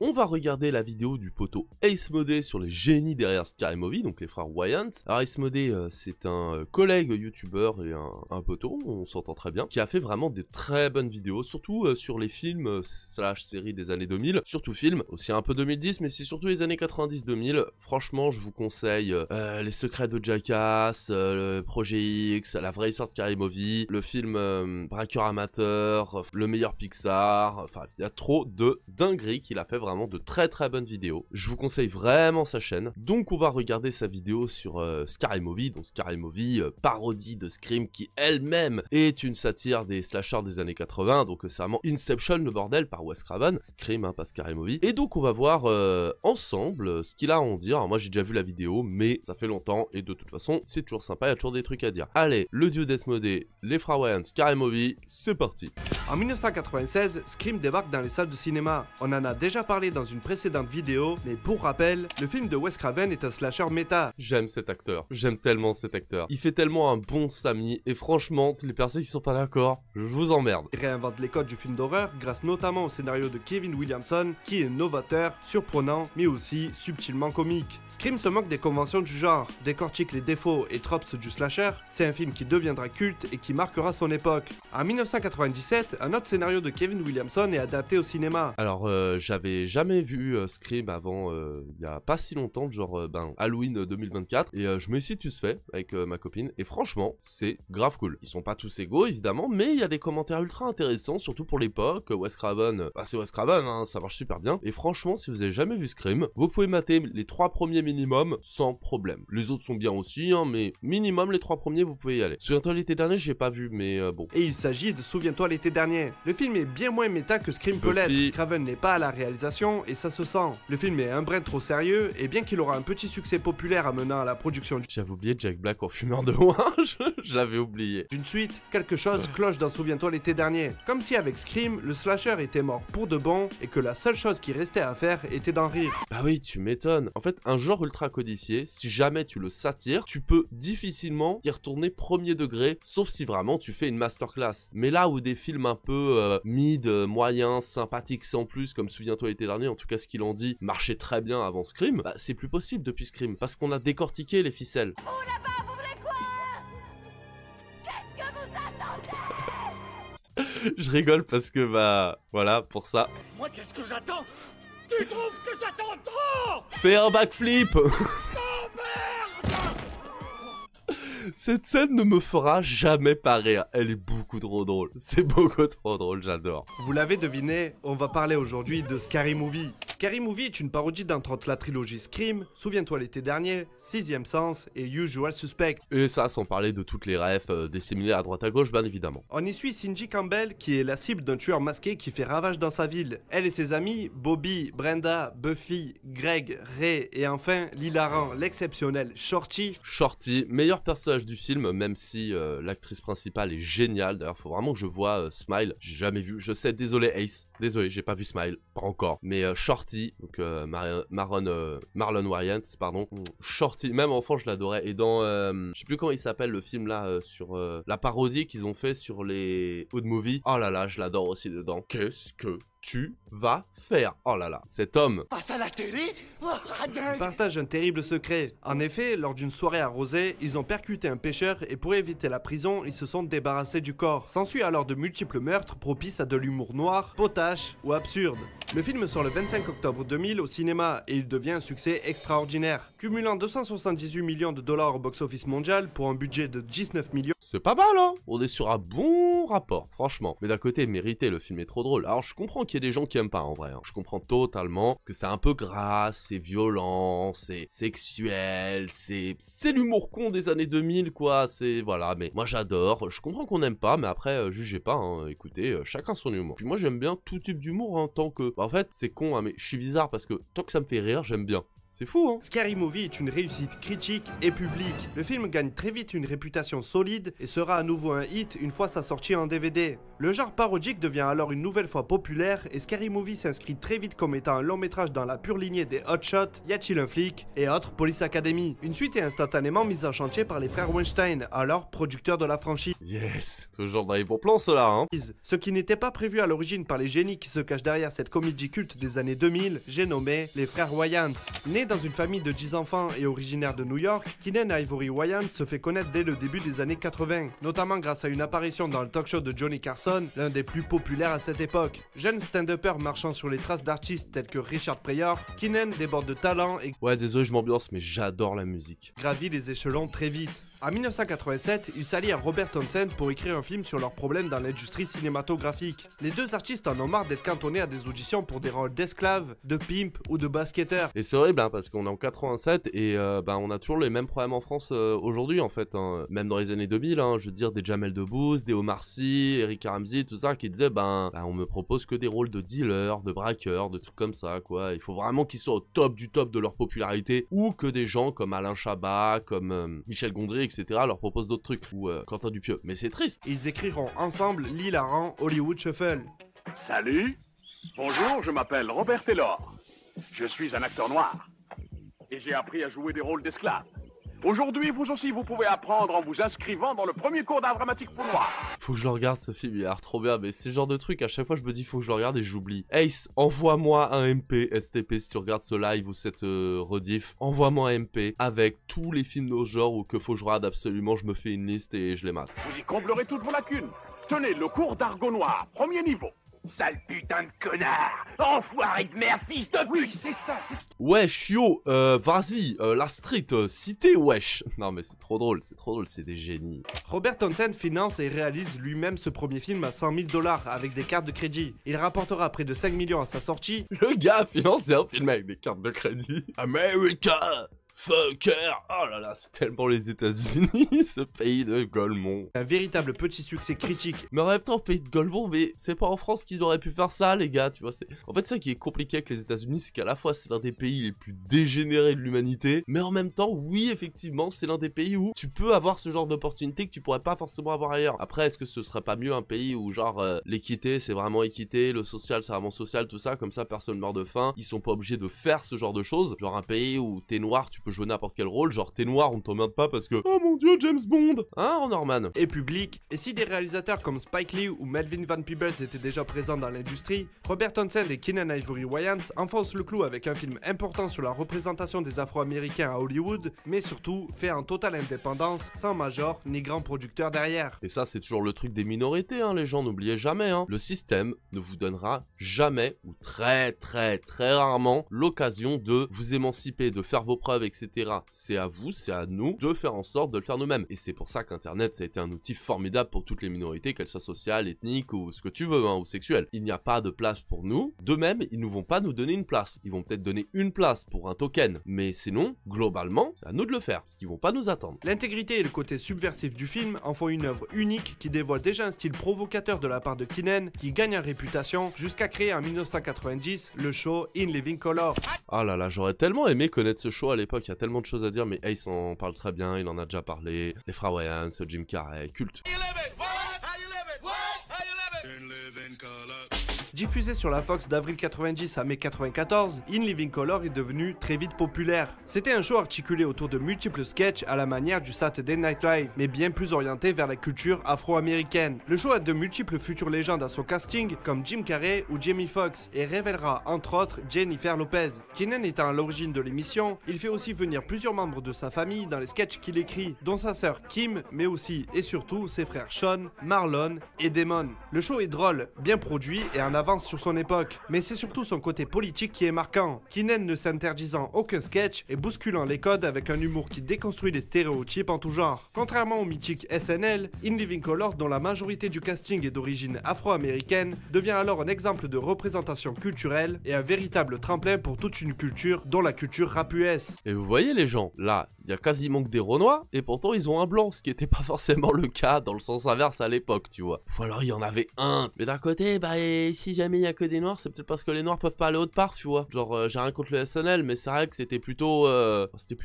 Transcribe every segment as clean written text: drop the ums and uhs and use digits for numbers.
On va regarder la vidéo du poteau Acemodé sur les génies derrière Scary Movie, donc les frères Wayans. Alors Acemodé, c'est un collègue youtubeur et un poteau, on s'entend très bien, qui a fait vraiment des très bonnes vidéos, surtout sur les films slash séries des années 2000, surtout films, aussi un peu 2010, mais c'est surtout les années 90-2000. Franchement, je vous conseille Les Secrets de Jackass, le Projet X, La vraie histoire de Scary Movie, le film Braqueur amateur, Le meilleur Pixar, enfin il y a trop de dingueries qu'il a fait, vraiment de très très bonnes vidéos. Je vous conseille vraiment sa chaîne. Donc on va regarder sa vidéo sur Scary Movie, donc Scary Movie, parodie de Scream qui elle-même est une satire des slashers des années 80, donc c'est vraiment Inception le bordel par Wes Craven, Scream hein, pas Scary Movie. Et donc on va voir ensemble ce qu'il a à en dire. Alors, moi j'ai déjà vu la vidéo, mais ça fait longtemps et de toute façon c'est toujours sympa, il y a toujours des trucs à dire. Allez, le duo d'Acemodé, les frères Wayans, Scary Movie, c'est parti. En 1996, Scream débarque dans les salles de cinéma. On en a déjà parlé dans une précédente vidéo, mais pour rappel, le film de Wes Craven est un slasher méta. J'aime cet acteur, j'aime tellement cet acteur. Il fait tellement un bon Sammy, et franchement, les personnes qui sont pas d'accord, je vous emmerde. Il réinvente les codes du film d'horreur grâce notamment au scénario de Kevin Williamson, qui est novateur, surprenant, mais aussi subtilement comique. Scream se moque des conventions du genre, décortique les défauts et tropes du slasher. C'est un film qui deviendra culte et qui marquera son époque. En 1997, un autre scénario de Kevin Williamson est adapté au cinéma. Alors, j'avais jamais vu Scream avant, il y a pas si longtemps, genre Halloween 2024, et je me suis tous fait avec ma copine, et franchement, c'est grave cool. Ils sont pas tous égaux, évidemment, mais il y a des commentaires ultra intéressants, surtout pour l'époque. Wes Craven, c'est Wes Craven, hein, ça marche super bien. Et franchement, si vous avez jamais vu Scream, vous pouvez mater les 3 premiers minimum sans problème. Les autres sont bien aussi, hein, mais minimum les 3 premiers, vous pouvez y aller. Souviens-toi l'été dernier, j'ai pas vu, mais bon. Et il s'agit de Souviens-toi l'été dernier. Le film est bien moins méta que Scream peut l'être. Craven n'est pas à la réalisation et ça se sent. Le film est un brin trop sérieux et bien qu'il aura un petit succès populaire amenant à la production J'avais oublié Jack Black en fumeur de loin, je l'avais oublié. d'une suite, quelque chose cloche dans Souviens-toi l'été dernier. Comme si avec Scream, le slasher était mort pour de bon et que la seule chose qui restait à faire était d'en rire. Bah oui, tu m'étonnes. En fait, un genre ultra codifié, si jamais tu le satires, tu peux difficilement y retourner premier degré, sauf si vraiment tu fais une masterclass. Mais là où des films un peu mid, moyens, sympathiques sans plus, comme Souviens-toi l'été dernier, en tout cas ce qu'ils ont dit, marchait très bien avant Scream, bah c'est plus possible depuis Scream, parce qu'on a décortiqué les ficelles. Vous là-bas, vous voulez quoi? Qu'est-ce que vous attendez? Je rigole parce que bah voilà, pour ça. Moi, qu'est-ce que j'attends? Tu trouves que j'attends trop? Fais un backflip. Cette scène ne me fera jamais pas rire, elle est beaucoup trop drôle, c'est beaucoup trop drôle, j'adore. Vous l'avez deviné, on va parler aujourd'hui de Scary Movie. Scary Movie est une parodie d'entre autres la trilogie Scream, Souviens-toi l'été dernier, Sixième Sens et Usual Suspect. Et ça sans parler de toutes les refs disséminées à droite à gauche, bien évidemment. On y suit Cindy Campbell qui est la cible d'un tueur masqué qui fait ravage dans sa ville. Elle et ses amis, Bobby, Brenda, Buffy, Greg, Ray et enfin l'hilarant, l'exceptionnel Shorty. Shorty, meilleur personnage du film, même si l'actrice principale est géniale. D'ailleurs, faut vraiment que je vois Smile. J'ai jamais vu. Je sais, désolé Ace. Désolé, j'ai pas vu Smile. Pas encore. Mais Shorty, donc Marlon Wayans, pardon. Shorty, même enfant, je l'adorais. Et dans, je sais plus comment il s'appelle le film là, sur la parodie qu'ils ont fait sur les Old Movie. Oh là là, je l'adore aussi dedans. Qu'est-ce que tu vas faire? Oh là là, cet homme. Passe à la télé? Oh, Ils partagent un terrible secret. En effet, lors d'une soirée arrosée, ils ont percuté un pêcheur et pour éviter la prison, ils se sont débarrassés du corps. S'ensuit alors de multiples meurtres propices à de l'humour noir, potache ou absurde. Le film sort le 25 octobre 2000 au cinéma et il devient un succès extraordinaire, cumulant 278 millions de dollars au box-office mondial pour un budget de 19 millions. C'est pas mal, hein. On est sur un bon rapport, franchement. Mais d'un côté, mérité, le film est trop drôle. Alors, je comprends qu'il y ait des gens qui aiment pas, en vrai. Hein. Je comprends totalement. Parce que c'est un peu gras, c'est violent, c'est sexuel, c'est l'humour con des années 2000, quoi. C'est, voilà. Mais moi, j'adore. Je comprends qu'on n'aime pas, mais après, jugez pas, hein. Écoutez, chacun son humour. Puis moi, j'aime bien tout type d'humour, hein, tant que... Bah, en fait, c'est con, hein, mais je suis bizarre parce que tant que ça me fait rire, j'aime bien. C'est fou, hein. Scary Movie est une réussite critique et publique. Le film gagne très vite une réputation solide et sera à nouveau un hit une fois sa sortie en DVD. Le genre parodique devient alors une nouvelle fois populaire et Scary Movie s'inscrit très vite comme étant un long métrage dans la pure lignée des Hot Shots, Y a-t-il un flic et autres Police Academy. Une suite est instantanément mise en chantier par les frères Weinstein, alors producteurs de la franchise. Yes, ce genre d'arrière-plan cela, hein. Ce qui n'était pas prévu à l'origine par les génies qui se cachent derrière cette comédie culte des années 2000, j'ai nommé les frères Wayans. Né dans une famille de 10 enfants et originaire de New York, Keenen Ivory Wayans se fait connaître dès le début des années 80, notamment grâce à une apparition dans le talk show de Johnny Carson, l'un des plus populaires à cette époque. Jeune stand-upper marchant sur les traces d'artistes tels que Richard Pryor, Keenen déborde de talent et Ouais, désolé, je m'ambiance, mais j'adore la musique. gravit les échelons très vite. En 1987, il s'allie à Robert Townsend pour écrire un film sur leurs problèmes dans l'industrie cinématographique. Les deux artistes en ont marre d'être cantonnés à des auditions pour des rôles d'esclaves, de pimp ou de basketteur. Et c'est horrible, hein, parce qu'on est en 87 et on a toujours les mêmes problèmes en France aujourd'hui, en fait. Hein. Même dans les années 2000, hein, je veux dire, des Jamel Debbouze, des Omar Sy, Eric Ramsey, tout ça, qui disaient, on me propose que des rôles de dealer, de braqueur, de trucs comme ça, quoi. Il faut vraiment qu'ils soient au top du top de leur popularité, ou que des gens comme Alain Chabat, comme Michel Gondry, etc. leur proposent d'autres trucs, ou Quentin Dupieux. Mais c'est triste. Ils écriront ensemble l'hilarant Hollywood Shuffle. Salut, bonjour, je m'appelle Robert Taylor. Je suis un acteur noir. Et j'ai appris à jouer des rôles d'esclaves. Aujourd'hui, vous aussi, vous pouvez apprendre en vous inscrivant dans le premier cours d'art dramatique pour noirs. Faut que je le regarde, ce film, il a l'air trop bien, mais c'est le genre de truc, à chaque fois je me dis faut que je le regarde et j'oublie. Ace, envoie-moi un MP, STP, si tu regardes ce live ou cette rediff, envoie-moi un MP avec tous les films de ce genre ou que faut que je regarde absolument, je me fais une liste et je les mate. Vous y comblerez toutes vos lacunes. Tenez, le cours d'argot noir, premier niveau. Sale putain de connard! Enfoiré de merde, fils de pute! Oui, c'est ça, c'est... Wesh, yo, vas-y, la street, cité, wesh. Non mais c'est trop drôle, c'est des génies. Robert Townsend finance et réalise lui-même ce premier film à 100 000 $ avec des cartes de crédit. Il rapportera près de 5 millions à sa sortie. Le gars a financé un film avec des cartes de crédit. America! Fucker! Oh là là, c'est tellement les États-Unis, ce pays de Golemont. Un véritable petit succès critique. Mais en même temps, pays de Golemont, mais c'est pas en France qu'ils auraient pu faire ça, les gars, tu vois. En fait, ça qui est compliqué avec les États-Unis, c'est qu'à la fois, c'est l'un des pays les plus dégénérés de l'humanité, mais en même temps, oui, effectivement, c'est l'un des pays où tu peux avoir ce genre d'opportunité que tu pourrais pas forcément avoir ailleurs. Après, est-ce que ce serait pas mieux un pays où, genre, l'équité, c'est vraiment équité, le social, c'est vraiment social, tout ça, comme ça, personne meurt de faim, ils sont pas obligés de faire ce genre de choses. Genre, un pays où t'es noir, tu peux jouer n'importe quel rôle, genre t'es noir, on t'emmerde pas parce que oh mon dieu, James Bond, hein, Norman. Et public, et si des réalisateurs comme Spike Lee ou Melvin Van Peebles étaient déjà présents dans l'industrie, Robert Townsend et Keenen Ivory Wayans enfoncent le clou avec un film important sur la représentation des Afro-Américains à Hollywood, mais surtout fait en totale indépendance, sans major ni grand producteur derrière. Et ça, c'est toujours le truc des minorités, hein, les gens, n'oubliez jamais, hein. Le système ne vous donnera jamais, ou très rarement, l'occasion de vous émanciper, de faire vos preuves, etc. C'est à vous, c'est à nous de faire en sorte de le faire nous-mêmes. Et c'est pour ça qu'Internet, ça a été un outil formidable pour toutes les minorités, qu'elles soient sociales, ethniques ou ce que tu veux, hein, ou sexuelles. Il n'y a pas de place pour nous. De même, ils ne vont pas nous donner une place. Ils vont peut-être donner une place pour un token. Mais sinon, globalement, c'est à nous de le faire, parce qu'ils vont pas nous attendre. L'intégrité et le côté subversif du film en font une œuvre unique qui dévoile déjà un style provocateur de la part de Keenen, qui gagne en réputation jusqu'à créer en 1990 le show In Living Color. Ah là là, j'aurais tellement aimé connaître ce show à l'époque, il y a tellement de choses à dire, mais Ace en parle très bien, il en a déjà parlé. Les frères Wayans, Jim Carrey, culte. Diffusé sur la Fox d'avril 90 à mai 94, In Living Color est devenu très vite populaire. C'était un show articulé autour de multiples sketchs à la manière du Saturday Night Live, mais bien plus orienté vers la culture afro-américaine. Le show a de multiples futures légendes à son casting, comme Jim Carrey ou Jamie Foxx, et révélera entre autres Jennifer Lopez. Keenen étant à l'origine de l'émission, il fait aussi venir plusieurs membres de sa famille dans les sketchs qu'il écrit, dont sa sœur Kim, mais aussi et surtout ses frères Sean, Marlon et Damon. Le show est drôle, bien produit et en avance sur son époque, mais c'est surtout son côté politique qui est marquant. Keenen ne s'interdisant aucun sketch et bousculant les codes avec un humour qui déconstruit les stéréotypes en tout genre. Contrairement au mythique SNL, In Living Color, dont la majorité du casting est d'origine afro-américaine, devient alors un exemple de représentation culturelle et un véritable tremplin pour toute une culture, dont la culture rap US. Et vous voyez les gens, là, il y a quasiment que des Renois, et pourtant ils ont un blanc, ce qui était pas forcément le cas dans le sens inverse à l'époque, tu vois. Ou alors il y en avait un. Mais d'un côté, bah et si jamais il y a que des noirs, c'est peut-être parce que les noirs peuvent pas aller autre part, tu vois. Genre j'ai rien contre le SNL, mais c'est vrai que c'était plutôt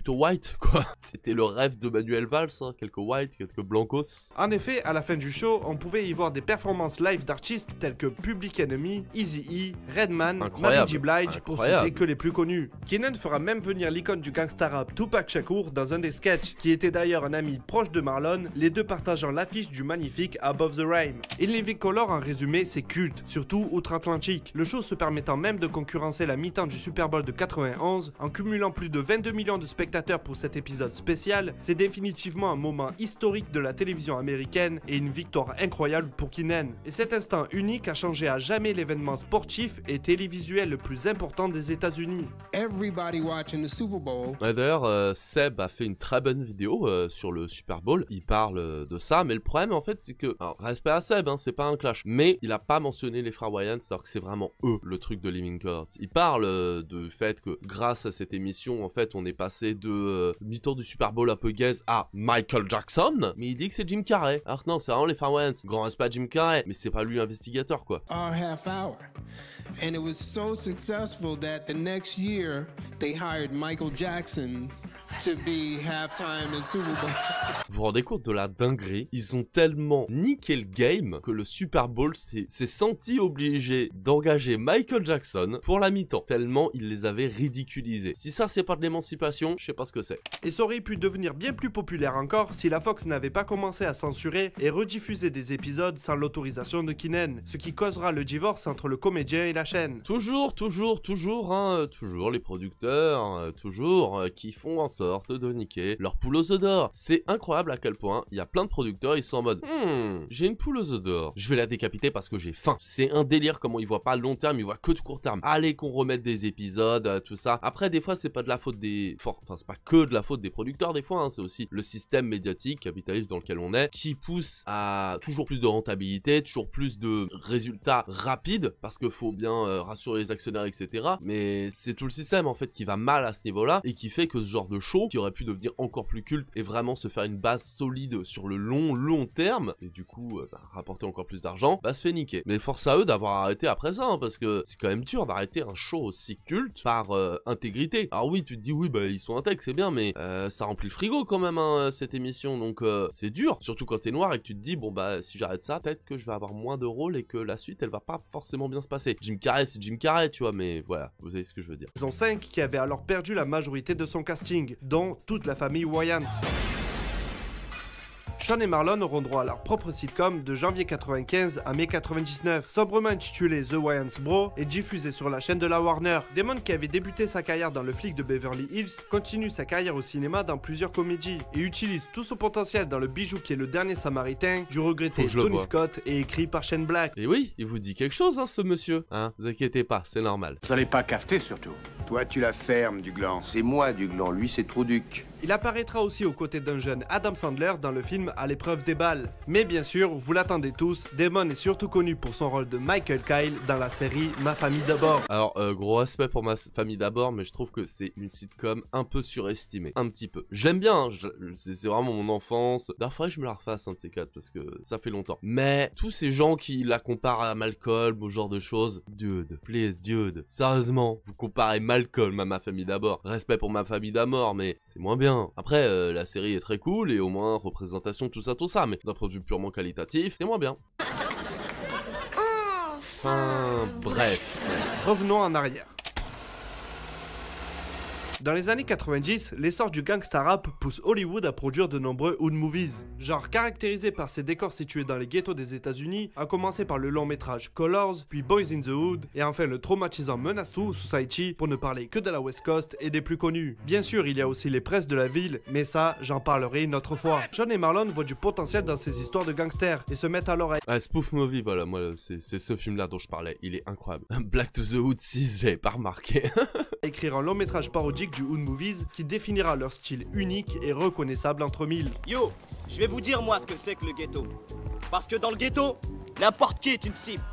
white, quoi. C'était le rêve de Manuel Valls, hein. Quelques white, quelques blancos. En effet, à la fin du show, on pouvait y voir des performances live d'artistes tels que Public Enemy, Eazy-E, Redman, Mary J. Blige, pour citer que les plus connus. Keenen fera même venir l'icône du gangsta rap Tupac Shakur dans un des sketchs, qui était d'ailleurs un ami proche de Marlon, les deux partageant l'affiche du magnifique Above the Rhyme. In Living Color, en résumé, c'est culte, surtout outre-Atlantique. Le show se permettant même de concurrencer la mi-temps du Super Bowl de 91, en cumulant plus de 22 millions de spectateurs pour cet épisode spécial, c'est définitivement un moment historique de la télévision américaine et une victoire incroyable pour Keenen. Et cet instant unique a changé à jamais l'événement sportif et télévisuel le plus important des États-Unis. Everybody watching the Super Bowl. D'ailleurs, Seb a fait une très bonne vidéo sur le Super Bowl. Il parle de ça, mais le problème en fait, c'est que, alors, respect à Seb, hein, c'est pas un clash, mais il a pas mentionné les frères Wayans, alors que c'est vraiment eux le truc de Living Color. Il parle du fait que grâce à cette émission, en fait, on est passé de mi-temps du Super Bowl un peu gaze à Michael Jackson, mais il dit que c'est Jim Carrey. Alors que non, c'est vraiment les frères Wayans. Grand respect à Jim Carrey, mais c'est pas lui l'investigateur, quoi. Our half hour. And it was so successful that the next year they hired Michael Jackson to be halftime in Super Bowl. Vous vous rendez compte de la dinguerie? Ils ont tellement niqué le game que le Super Bowl s'est senti obligé d'engager Michael Jackson pour la mi-temps, tellement il les avait ridiculisés. Si ça c'est pas de l'émancipation, je sais pas ce que c'est. Et ça aurait pu devenir bien plus populaire encore si la Fox n'avait pas commencé à censurer et rediffuser des épisodes sans l'autorisation de Keenen, ce qui causera le divorce entre le comédien et la chaîne. Toujours les producteurs, qui font en sorte de niquer leur poule aux œufs d'or. C'est incroyable à quel point il y a plein de producteurs, ils sont en mode j'ai une poule aux œufs d'or, je vais la décapiter parce que j'ai faim. C'est un délire comment ils voient pas long terme, ils voient que de court terme. Allez qu'on remette des épisodes, tout ça. Après des fois c'est pas de la faute des... Enfin c'est pas que de la faute des producteurs des fois, hein. C'est aussi le système médiatique capitaliste dans lequel on est qui pousse à toujours plus de rentabilité, toujours plus de résultats rapides parce que faut bien rassurer les actionnaires, etc. Mais c'est tout le système en fait qui va mal à ce niveau-là et qui fait que ce genre de show qui aurait pu devenir encore plus culte et vraiment se faire une base solide sur le long terme et du coup rapporter encore plus d'argent, se fait niquer. Mais force à eux d'avoir arrêté après ça, hein, parce que c'est quand même dur d'arrêter un show aussi culte par intégrité. Alors oui, tu te dis oui ils sont intègres, c'est bien, mais ça remplit le frigo quand même, hein, cette émission, donc c'est dur, surtout quand t'es noir et que tu te dis bon si j'arrête ça, peut-être que je vais avoir moins de rôles et que la suite elle va pas forcément bien se passer. Jim Carrey c'est Jim Carrey, tu vois, mais voilà, vous savez ce que je veux dire. Saison 5 qui avait alors perdu la majorité de son casting, dont toute la famille Wayans. Sean et Marlon auront droit à leur propre sitcom de janvier 95 à mai 99, sobrement intitulé The Wayans Bro et diffusé sur la chaîne de la Warner. Damon, qui avait débuté sa carrière dans Le Flic de Beverly Hills, continue sa carrière au cinéma dans plusieurs comédies et utilise tout son potentiel dans Le Bijou qui est le dernier Samaritain du regretté Tony Scott et écrit par Shane Black. Et oui, il vous dit quelque chose, hein, ce monsieur, hein, vous inquiétez pas, c'est normal. Vous allez pas cafeter surtout. Toi, tu la fermes, Duglan. C'est moi, Duglan, lui c'est Trouduc. Il apparaîtra aussi aux côtés d'un jeune Adam Sandler dans le film À l'épreuve des balles. Mais bien sûr, vous l'attendez tous, Damon est surtout connu pour son rôle de Michael Kyle dans la série Ma famille d'abord. Alors, gros respect pour Ma famille d'abord, mais je trouve que c'est une sitcom un peu surestimée, un petit peu. J'aime bien, hein, c'est vraiment mon enfance. D'ailleurs, faudrait que je me la refasse, un de ces quatre, parce que ça fait longtemps. Mais tous ces gens qui la comparent à Malcolm, au genre de choses, dude, please, dude, sérieusement, vous comparez Malcolm à Ma famille d'abord. Respect pour Ma famille d'abord, mais c'est moins bien. Après, la série est très cool et au moins représentation, tout ça, mais d'un point de vue purement qualitatif, c'est moins bien. Enfin, bref. Revenons en arrière. Dans les années 90, l'essor du gangsta rap pousse Hollywood à produire de nombreux hood movies. Genre caractérisé par ses décors situés dans les ghettos des États-Unis, à commencer par le long métrage Colors, puis Boys in the Hood, et enfin le traumatisant Menace to Society, pour ne parler que de la West Coast et des plus connus. Bien sûr, il y a aussi les presses de la ville, mais ça, j'en parlerai une autre fois. Sean et Marlon voient du potentiel dans ces histoires de gangsters, et se mettent alors à... Spoof Movie, voilà, moi c'est ce film-là dont je parlais, il est incroyable. Black to the Hood 6, j'avais pas remarqué. écrire un long métrage parodique du hood movies qui définira leur style unique et reconnaissable entre mille. Yo, je vais vous dire moi ce que c'est que le ghetto. Parce que dans le ghetto, n'importe qui est une cible.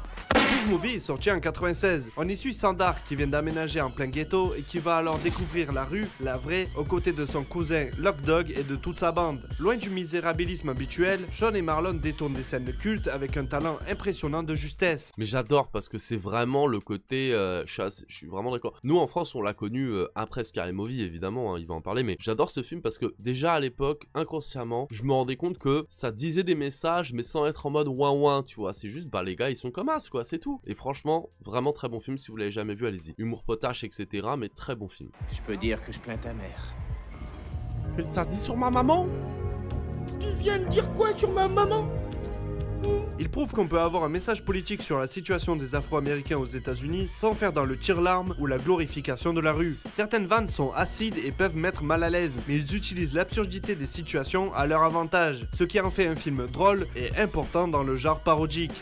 Spoof Movie est sorti en 96. On y suit Sandar qui vient d'aménager en plein ghetto et qui va alors découvrir la rue, la vraie, aux côtés de son cousin Lock Dog et de toute sa bande. Loin du misérabilisme habituel, Sean et Marlon détournent des scènes de culte avec un talent impressionnant de justesse. Mais j'adore parce que c'est vraiment le côté, je suis vraiment d'accord. Nous en France on l'a connu après Scary Movie évidemment, hein, il va en parler, mais j'adore ce film parce que déjà à l'époque, inconsciemment, je me rendais compte que ça disait des messages mais sans être en mode ouin ouin, tu vois, c'est juste bah les gars ils sont comme as quoi, c'est tout. Et franchement, vraiment très bon film, si vous l'avez jamais vu allez-y. Humour potache etc, mais très bon film. Je peux dire que je plains ta mère. Qu'est-ce que t'as dit sur ma maman? Tu viens de dire quoi sur ma maman? Il prouve qu'on peut avoir un message politique sur la situation des Afro-Américains aux États-Unis sans faire dans le tire-larme ou la glorification de la rue. Certaines vannes sont acides et peuvent mettre mal à l'aise, mais ils utilisent l'absurdité des situations à leur avantage, ce qui en fait un film drôle et important dans le genre parodique.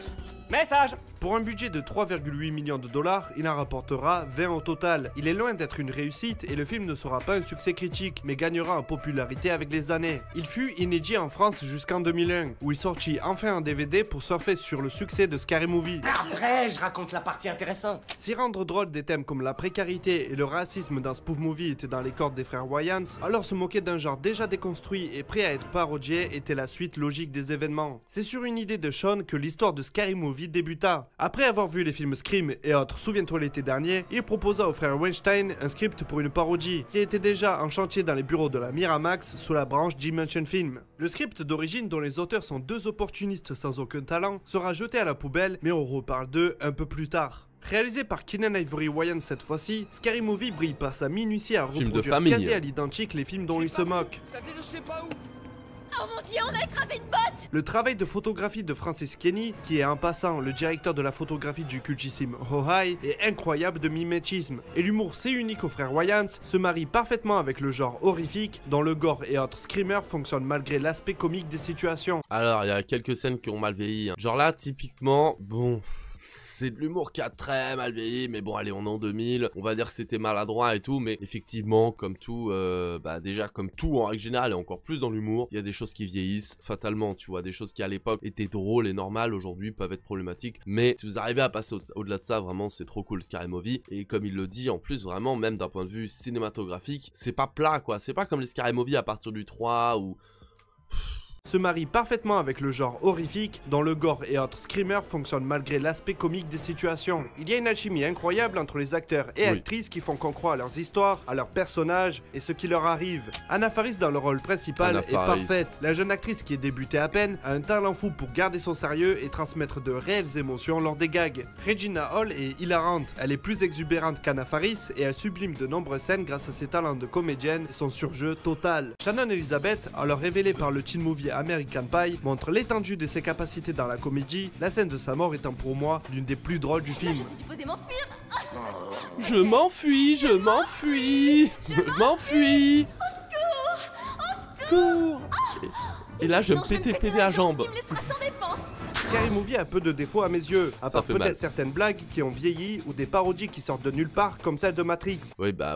Message! Pour un budget de 3,8 millions de dollars, il en rapportera 20 au total. Il est loin d'être une réussite et le film ne sera pas un succès critique, mais gagnera en popularité avec les années. Il fut inédit en France jusqu'en 2001, où il sortit enfin en DVD pour surfer sur le succès de Scary Movie. Après, je raconte la partie intéressante. Si rendre drôle des thèmes comme la précarité et le racisme dans Spoof Movie était dans les cordes des frères Wayans, alors se moquer d'un genre déjà déconstruit et prêt à être parodié était la suite logique des événements. C'est sur une idée de Sean que l'histoire de Scary Movie débuta. Après avoir vu les films Scream et autres Souviens-toi l'été dernier, il proposa aux frères Weinstein un script pour une parodie qui était déjà en chantier dans les bureaux de la Miramax sous la branche Dimension Film. Le script d'origine, dont les auteurs sont deux opportunistes sans aucun talent, sera jeté à la poubelle, mais on reparle d'eux un peu plus tard. Réalisé par Keenen Ivory Wayans cette fois-ci, Scary Movie brille par sa minutie à Film de reproduire famille. quasi à l'identique les films dont il se moque. Ça vient de je sais pas où. Oh mon dieu, on a écrasé une botte! Le travail de photographie de Francis Kenny, qui est en passant le directeur de la photographie du cultissime Oh Hi, est incroyable de mimétisme. Et l'humour si unique aux frères Wayans se marie parfaitement avec le genre horrifique, dont le gore et autres screamers fonctionnent malgré l'aspect comique des situations. Alors il y a quelques scènes qui ont mal vieilli, hein. Genre là typiquement, bon... C'est de l'humour qui a très mal vieilli, mais bon allez on est en 2000, on va dire que c'était maladroit et tout, mais effectivement comme tout, déjà comme tout en règle générale et encore plus dans l'humour, il y a des choses qui vieillissent fatalement, tu vois, des choses qui à l'époque étaient drôles et normales aujourd'hui peuvent être problématiques, mais si vous arrivez à passer au-delà de ça, vraiment c'est trop cool Scary Movie, et comme il le dit en plus vraiment même d'un point de vue cinématographique, c'est pas plat quoi, c'est pas comme les Scary Movie à partir du 3 ou... Se marie parfaitement avec le genre horrifique, dont le gore et autres screamers fonctionnent malgré l'aspect comique des situations. Il y a une alchimie incroyable entre les acteurs et actrices qui font qu'on croit à leurs histoires, à leurs personnages et ce qui leur arrive. Anna Faris dans le rôle principal est parfaite. La jeune actrice qui est débutée à peine a un talent fou pour garder son sérieux et transmettre de réelles émotions lors des gags. Regina Hall est hilarante, elle est plus exubérante qu'Anna Faris et elle sublime de nombreuses scènes grâce à ses talents de comédienne et son surjeu total. Shannon Elizabeth, alors révélée par le teen movie American Pie, montre l'étendue de ses capacités dans la comédie, la scène de sa mort étant pour moi l'une des plus drôles du film. Je suis supposée m'enfuir. Je m'enfuis, je m'enfuis, je m'enfuis. Au secours! Et là je Non, me vais pétais prêter la jambe. qui me laissera sans défense. Scary Movie a peu de défauts à mes yeux, à Ça part fait peut-être mal. certaines blagues qui ont vieilli ou des parodies qui sortent de nulle part comme celle de Matrix. Oui, bah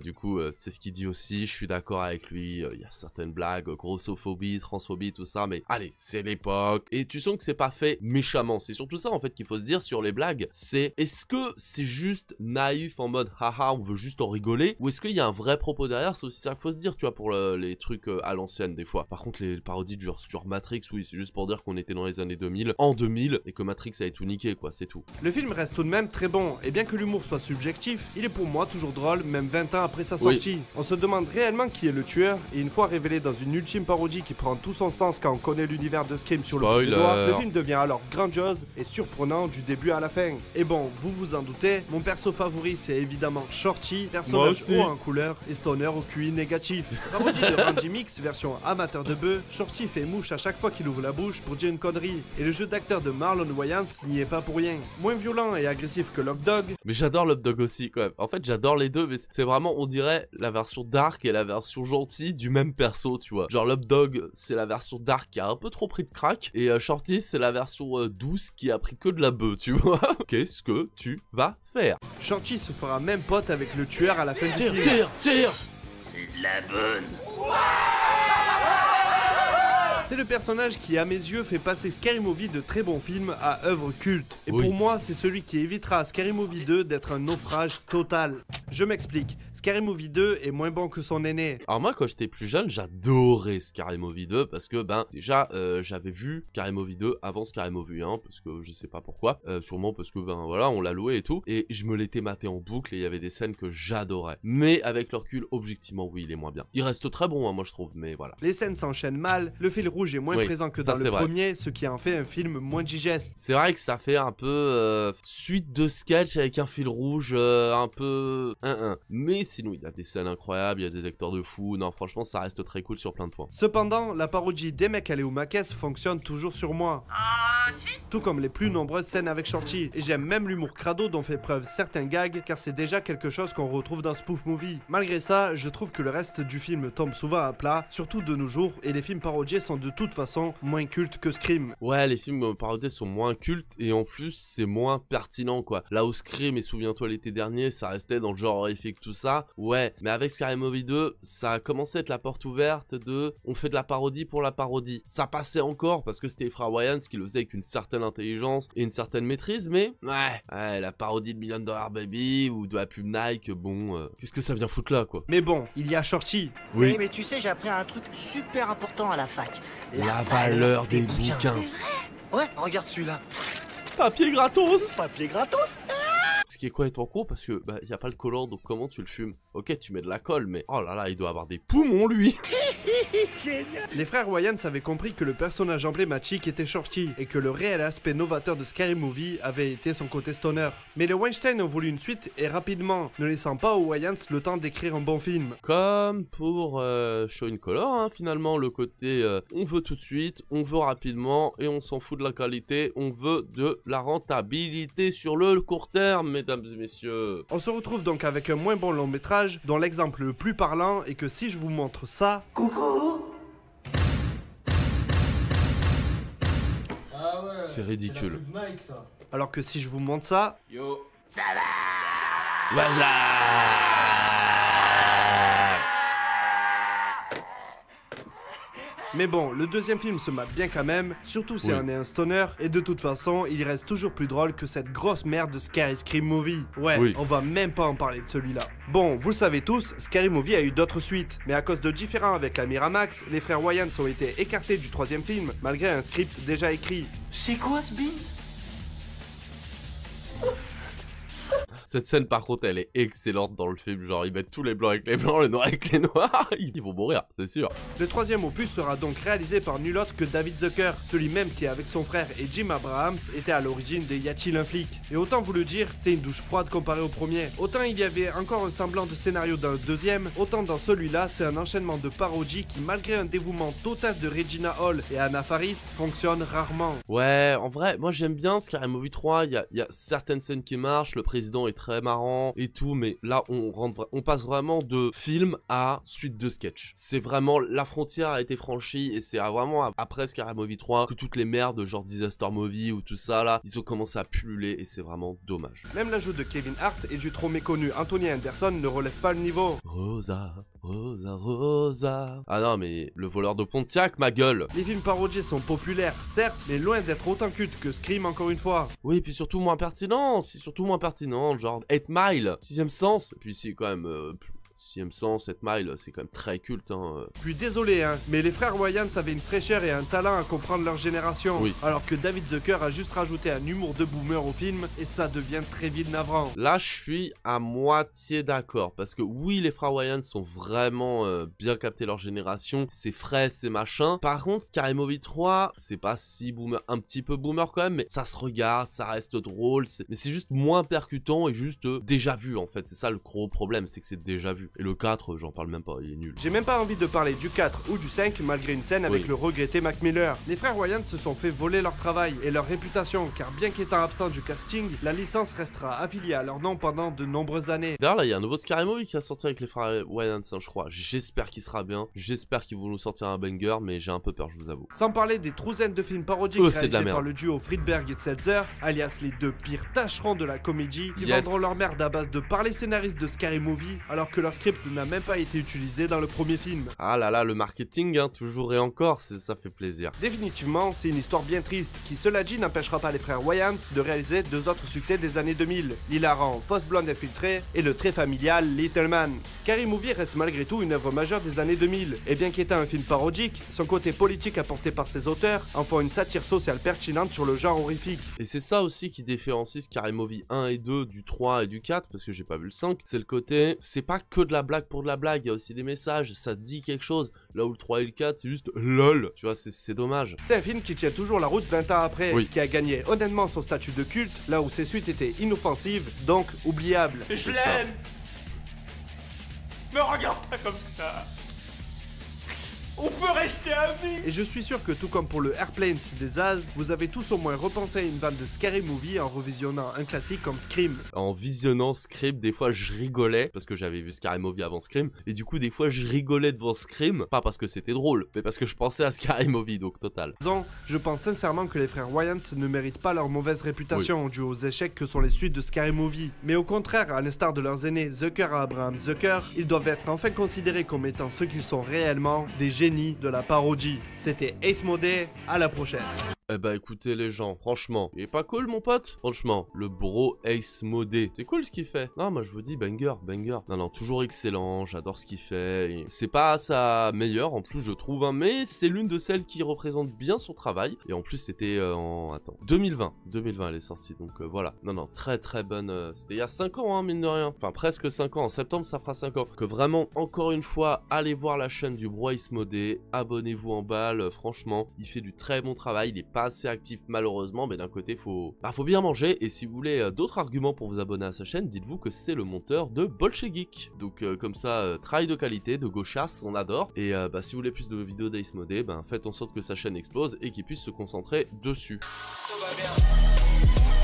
du coup, c'est ce qu'il dit aussi, je suis d'accord avec lui, il y a certaines blagues, grossophobie, transphobie, tout ça, mais allez, c'est l'époque, et tu sens que c'est pas fait méchamment, c'est surtout ça en fait qu'il faut se dire sur les blagues, c'est est-ce que c'est juste naïf en mode haha, on veut juste en rigoler, ou est-ce qu'il y a un vrai propos derrière, c'est aussi ça qu'il faut se dire, tu vois, pour les trucs à l'ancienne des fois. Par contre, les parodies du genre Matrix, oui, c'est juste pour dire qu'on était dans les années 2000, en 2000, et que Matrix a tout niqué, quoi, c'est tout. Le film reste tout de même très bon, et bien que l'humour soit subjectif, il est pour moi toujours drôle, même 20 ans après sa sortie. On se demande réellement qui est le tueur, et une fois révélé dans une ultime parodie qui prend tout son sens quand on connaît l'univers de Scream sur le bout des doigts, le film devient alors grandiose et surprenant du début à la fin. Et bon, vous vous en doutez, mon perso favori c'est évidemment Shorty, personnage haut en couleur et stoner au QI négatif. Parodie de Randy Mix, version amateur de bœuf, Shorty fait mouche à chaque fois qu'il ouvre la bouche pour dire une connerie, et le jeu d'acteur de Marlon Wayans n'y est pas pour rien. Moins violent et agressif que Lock Dog. Mais j'adore Lock Dog aussi quand même. En fait j'adore les deux, mais c'est vraiment on dirait la version dark et la version gentille du même perso, tu vois. Genre Lock Dog c'est la version dark qui a un peu trop pris de crack, et Shorty c'est la version douce qui a pris que de la bœuf, tu vois. Qu'est-ce que tu vas faire? Shorty se fera même pote avec le tueur à la fin du film. Tire. C'est de la bonne. C'est le personnage qui, à mes yeux, fait passer Scary Movie de très bons films à œuvre culte. Et Oui. pour moi, c'est celui qui évitera à Scary Movie 2 d'être un naufrage total. Je m'explique. Scary Movie 2 est moins bon que son aîné. Alors moi quand j'étais plus jeune j'adorais Scary Movie 2 parce que ben déjà j'avais vu Scary Movie 2 avant Scary Movie 1 parce que je sais pas pourquoi, sûrement parce que ben voilà on l'a loué et tout et je me l'étais maté en boucle et il y avait des scènes que j'adorais. Mais avec le recul objectivement oui il est moins bien. Il reste très bon hein, moi je trouve mais voilà. Les scènes s'enchaînent mal, le fil rouge est moins Oui, présent que ça, dans le c'est vrai. premier, ce qui en fait un film moins digeste. C'est vrai que ça fait un peu suite de sketch avec un fil rouge un peu mais sinon il y a des scènes incroyables, il y a des acteurs de fou, non franchement ça reste très cool sur plein de points. Cependant, la parodie d'Emek Aleumakes fonctionne toujours sur moi. Tout comme les plus nombreuses scènes avec Shorty. Et j'aime même l'humour crado dont fait preuve certains gags, car c'est déjà quelque chose qu'on retrouve dans Spoof Movie. Malgré ça, je trouve que le reste du film tombe souvent à plat, surtout de nos jours, et les films parodiés sont de toute façon moins cultes que Scream. Ouais, les films parodiés sont moins cultes et en plus c'est moins pertinent quoi. Là où Scream et Souviens-toi l'été dernier, ça restait dans le genre horrifique tout ça. Ouais, mais avec Scary Movie 2, ça a commencé à être la porte ouverte de on fait de la parodie pour la parodie. Ça passait encore parce que c'était les frères Wayans qui le faisaient avec une certaine intelligence et une certaine maîtrise, mais ouais, la parodie de $1 Million Baby ou de la pub Nike, bon, qu'est-ce que ça vient foutre là quoi. Mais bon, il y a Shorty. Oui, mais tu sais, j'ai appris un truc super important à la fac. La valeur des bouquins. Ouais, regarde celui-là. Papier gratos. Papier gratos. Ce qui est complètement con parce que bah y a pas le collant donc comment tu le fumes? Ok tu mets de la colle mais oh là là il doit avoir des poumons lui. Génial. Les frères Wayans avaient compris que le personnage emblématique était Shorty et que le réel aspect novateur de Scary Movie avait été son côté stoner. Mais les Weinstein ont voulu une suite et rapidement, ne laissant pas aux Wayans le temps d'écrire un bon film. Comme pour Show in Color hein, finalement le côté on veut tout de suite, on veut rapidement et on s'en fout de la qualité, on veut de la rentabilité sur le court terme mesdames et messieurs. On se retrouve donc avec un moins bon long métrage dont l'exemple le plus parlant est que si je vous montre ça... Coucou. Ah ouais, C'est ridicule. C'est la pub Nike, ça. Alors que si je vous montre ça... Yo. Voilà. Mais bon, le deuxième film se mate bien quand même, surtout si Oui. on est un stoner, et de toute façon, il reste toujours plus drôle que cette grosse merde de Scary Scream Movie. Ouais, Oui. on va même pas en parler de celui-là. Bon, vous le savez tous, Scary Movie a eu d'autres suites, mais à cause de différends avec la Miramax, les frères Wayans ont été écartés du troisième film, malgré un script déjà écrit. C'est quoi ce beans? Cette scène par contre elle est excellente dans le film, genre ils mettent tous les blancs avec les blancs, les noirs avec les noirs, ils vont mourir, c'est sûr. Le troisième opus sera donc réalisé par nul autre que David Zucker, celui même qui avec son frère et Jim Abrahams était à l'origine des Y a-t-il un flic. Et autant vous le dire, c'est une douche froide comparé au premier. Autant il y avait encore un semblant de scénario dans le deuxième, autant dans celui-là c'est un enchaînement de parodies qui malgré un dévouement total de Regina Hall et Anna Faris, fonctionne rarement. Ouais, en vrai, moi j'aime bien Scary Movie 3, il y a certaines scènes qui marchent, le président est très marrant et tout, mais là on passe vraiment de film à suite de sketch. C'est vraiment, la frontière a été franchie et c'est vraiment après Scary Movie 3 que toutes les merdes genre Disaster Movie ou tout ça là, ils ont commencé à pulluler et c'est vraiment dommage. Même l'ajout de Kevin Hart et du trop méconnu Anthony Anderson ne relève pas le niveau. Rosa, Rosa, Rosa. Ah non mais le voleur de Pontiac, ma gueule. Les films parodiés sont populaires, certes, mais loin d'être autant cultes que Scream encore une fois. Oui, et puis surtout moins pertinent, c'est surtout moins pertinent, genre 8 Mile, 6ème sens, et puis c'est quand même 6ème sens, 7 Mile, c'est quand même très culte hein. Puis désolé hein, mais les frères Wayans avaient une fraîcheur et un talent à comprendre leur génération. Oui. Alors que David Zucker a juste rajouté un humour de boomer au film et ça devient très vite navrant. Là, je suis à moitié d'accord, parce que oui, les frères Wayans sont vraiment bien capté leur génération, c'est frais, c'est machin. Par contre, Scary Movie 3, c'est pas si boomer, un petit peu boomer quand même, mais ça se regarde, ça reste drôle, mais c'est juste moins percutant et juste déjà vu en fait. C'est ça le gros problème, c'est que c'est déjà vu. Et le 4, j'en parle même pas, il est nul. J'ai même pas envie de parler du 4 ou du 5 malgré une scène avec Oui. le regretté Mac Miller. Les frères Wayans se sont fait voler leur travail et leur réputation car bien qu'étant absent du casting, la licence restera affiliée à leur nom pendant de nombreuses années. D'ailleurs là il y a un nouveau Scary Movie qui a sorti avec les frères Wayans hein, je crois. J'espère qu'il sera bien, j'espère qu'ils vont nous sortir un banger, mais j'ai un peu peur je vous avoue. Sans parler des trouzaines de films parodiques C'est de la réalisés par merde. le duo Friedberg et Seltzer, alias les deux pires tâcherons de la comédie, qui Yes. vendront leur merde à base de parler scénaristes de Scary Movie alors que leur script n'a même pas été utilisé dans le premier film. Ah là là, le marketing, hein, toujours et encore, ça fait plaisir. Définitivement, c'est une histoire bien triste, qui cela dit n'empêchera pas les frères Wayans de réaliser deux autres succès des années 2000, l'hilarant Fausse Blonde Infiltrée et le très familial Little Man. Scary Movie reste malgré tout une œuvre majeure des années 2000, et bien qu'étant un film parodique, son côté politique apporté par ses auteurs en font une satire sociale pertinente sur le genre horrifique. Et c'est ça aussi qui différencie Scary Movie 1 et 2 du 3 et du 4, parce que j'ai pas vu le 5, c'est le côté, c'est pas que de la blague pour de la blague, il y a aussi des messages, ça dit quelque chose, là où le 3 et le 4 c'est juste LOL, tu vois, c'est dommage. C'est un film qui tient toujours la route 20 ans après, Oui. qui a gagné honnêtement son statut de culte, là où ses suites étaient inoffensives, donc oubliables. Je ça. l'aime. Me regarde pas comme ça. On peut rester amis. Et je suis sûr que tout comme pour le Airplanes des As, vous avez tous au moins repensé à une vanne de Scary Movie en revisionnant un classique comme Scream. En visionnant Scream, des fois je rigolais, parce que j'avais vu Scary Movie avant Scream, et du coup des fois je rigolais devant Scream, pas parce que c'était drôle, mais parce que je pensais à Scary Movie, donc total. Je pense sincèrement que les frères Wayans ne méritent pas leur mauvaise réputation due aux échecs que sont les suites de Scary Movie. Mais au contraire, à l'instar de leurs aînés Zucker et Abraham Zucker, ils doivent être enfin considérés comme étant ceux qu'ils sont réellement, des génies de la parodie. C'était Ace Modé, à la prochaine. Eh bah écoutez les gens, franchement, il est pas cool mon pote? Franchement, le bro Ace Modé, c'est cool ce qu'il fait. Non, moi je vous dis banger, banger. Non, toujours excellent, j'adore ce qu'il fait. C'est pas sa meilleure en plus je trouve, hein, mais c'est l'une de celles qui représente bien son travail. Et en plus c'était en... Attends, 2020 elle est sortie, donc voilà. Non, très bonne... C'était il y a 5 ans, hein, mine de rien. Enfin presque 5 ans, en septembre ça fera 5 ans. Que vraiment, encore une fois, allez voir la chaîne du bro Ace Modé, abonnez-vous en balle, franchement, il fait du très bon travail, il est pas assez actif malheureusement, mais d'un côté faut bien manger, et si vous voulez d'autres arguments pour vous abonner à sa chaîne, dites-vous que c'est le monteur de Bolchegeek. Donc comme ça, travail de qualité, de gauchasse, on adore, et si vous voulez plus de vidéos d'Ace Modé, faites en sorte que sa chaîne explose et qu'il puisse se concentrer dessus. Tout va bien.